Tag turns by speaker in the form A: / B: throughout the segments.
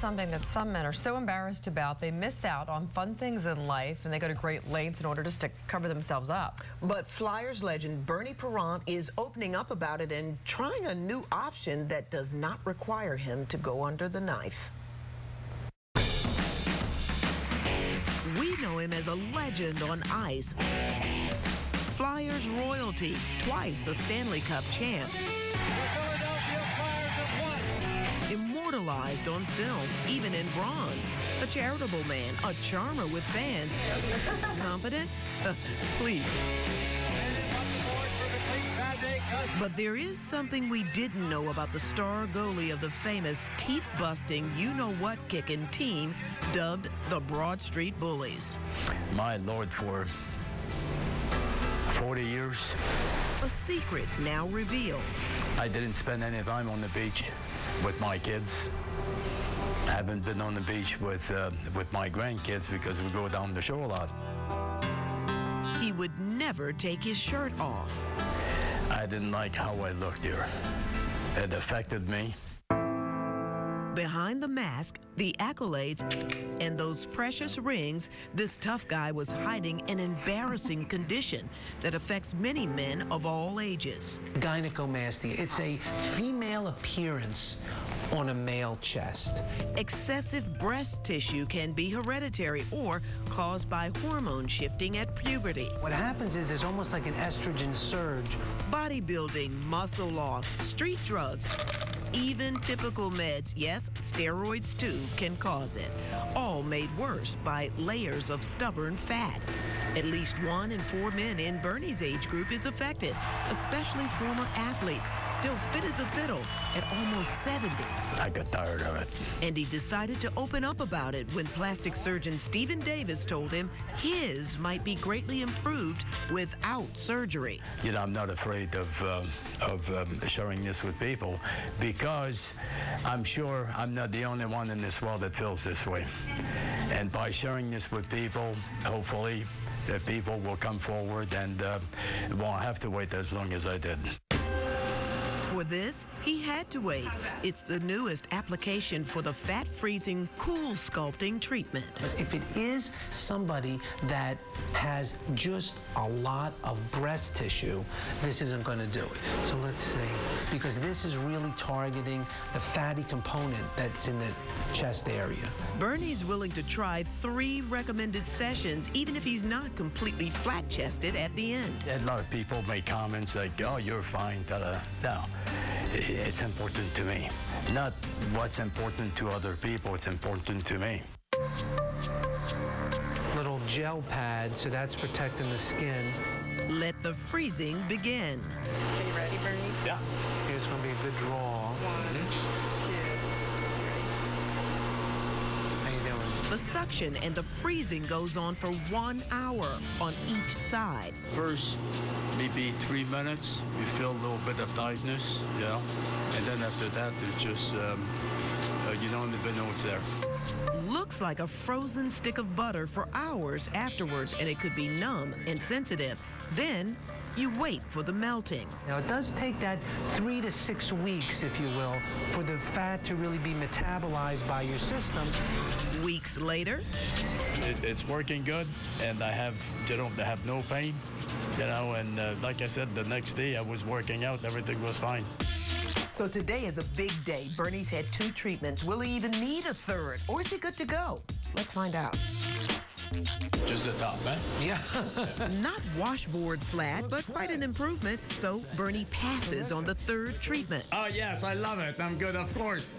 A: something that some men are so embarrassed about, they miss out on fun things in life, and they go to great lengths in order just to cover themselves up.
B: But Flyers legend Bernie Perrant is opening up about it and trying a new option that does not require him to go under the knife.
C: We know him as a legend on ice. Flyers royalty, twice a Stanley Cup champ. Immortalized on film, even in bronze. A charitable man, a charmer with fans. Confident? Please. But there is something we didn't know about the star goalie of the famous teeth-busting, you-know-what kicking team dubbed the Broad Street Bullies.
D: My Lord, for 40 years.
C: A secret now revealed.
D: I didn't spend any time on the beach with my kids. I haven't been on the beach with my grandkids because we go down the shore a lot.
C: He would never take his shirt off.
D: I didn't like how I looked there. It affected me.
C: Behind the mask, the accolades, and those precious rings, this tough guy was hiding an embarrassing condition that affects many men of all ages.
E: Gynecomastia. It's a female appearance on a male chest.
C: Excessive breast tissue can be hereditary or caused by hormone shifting at puberty.
E: What happens is there's almost like an estrogen surge.
C: Bodybuilding, muscle loss, street drugs, even typical meds, yes, steroids too, can cause it. All made worse by layers of stubborn fat. At least 1 in 4 men in Bernie's age group is affected, especially former athletes, still fit as a fiddle at almost 70.
D: I got tired of it.
C: And he decided to open up about it when plastic surgeon Stephen Davis told him his might be greatly improved without surgery.
D: You know, I'm not afraid of sharing this with people because I'm sure I'm not the only one in this world that feels this way. And by sharing this with people, hopefully, that people will come forward and won't have to wait as long as I did.
C: For this, he had to wait. It's the newest application for the fat-freezing, cool sculpting treatment.
E: If it is somebody that has just a lot of breast tissue, this isn't going to do it. So let's see, because this is really targeting the fatty component that's in the chest area.
C: Bernie's willing to try 3 recommended sessions, even if he's not completely flat-chested at the end.
D: A lot of people make comments like, oh, you're fine, ta-da. No, it's important to me. Not what's important to other people, it's important to me.
E: Little gel pad, so that's protecting the skin.
C: Let the freezing begin.
A: Are you ready, Bernie?
D: Yeah.
E: Here's going to be a good draw.
A: 1, 2, 3.
E: How you doing?
C: The suction and the freezing goes on for 1 hour on each side.
D: First, maybe 3 minutes, you feel a little bit of tightness, you know, and then after that, it's just, you don't even know it's there.
C: Looks like a frozen stick of butter for hours afterwards, and it could be numb and sensitive. Then you wait for the melting.
E: Now, it does take that 3 to 6 weeks, if you will, for the fat to really be metabolized by your system.
C: Weeks later,
D: It's working good, and I have no pain, you know, and like I said, the next day I was working out, everything was fine.
B: So today is a big day. Bernie's had 2 treatments. Will he even need a 3rd? Or is he good to go? Let's find out.
D: Just the top, man.
E: Yeah.
C: not washboard flat, but quite an improvement. So Bernie passes on the 3rd treatment.
D: Oh, yes, I love it. I'm good, of course.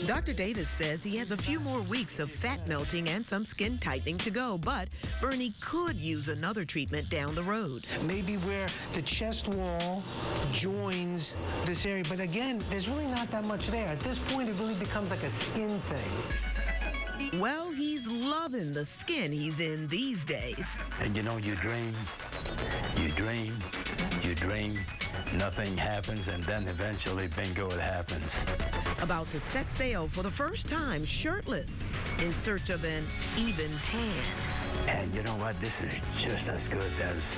C: Dr. Davis says he has a few more weeks of fat melting and some skin tightening to go, but Bernie could use another treatment down the road.
E: Maybe where the chest wall joins this area. But again, there's really not that much there. At this point, it really becomes like a skin thing.
C: Well, he's loving the skin he's in these days.
D: And you know, you dream, nothing happens, and then eventually, bingo, it happens.
C: About to set sail for the first time shirtless in search of an even tan.
D: And you know what? This is just as good as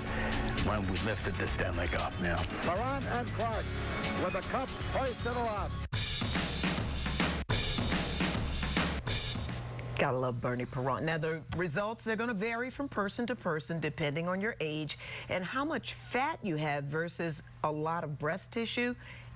D: when we lifted the Stanley Cup now.
F: Perrant and Clark with the cup hoisted aloft.
B: Gotta love Bernie Perrant. Now, the results, they're going to vary from person to person depending on your age and how much fat you have versus a lot of breast tissue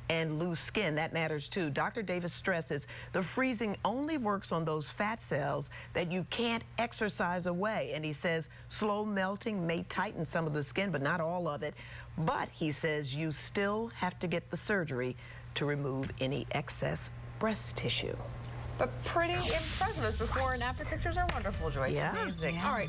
B: and loose skin. That matters too. Dr. Davis stresses the freezing only works on those fat cells that you can't exercise away. And he says slow melting may tighten some of the skin, but not all of it. But he says you still have to get the surgery to remove any excess breast tissue.
A: But pretty impressive. Those before and after pictures are wonderful, Joyce.
B: Yeah.
A: Amazing.
B: Yeah.
A: All right.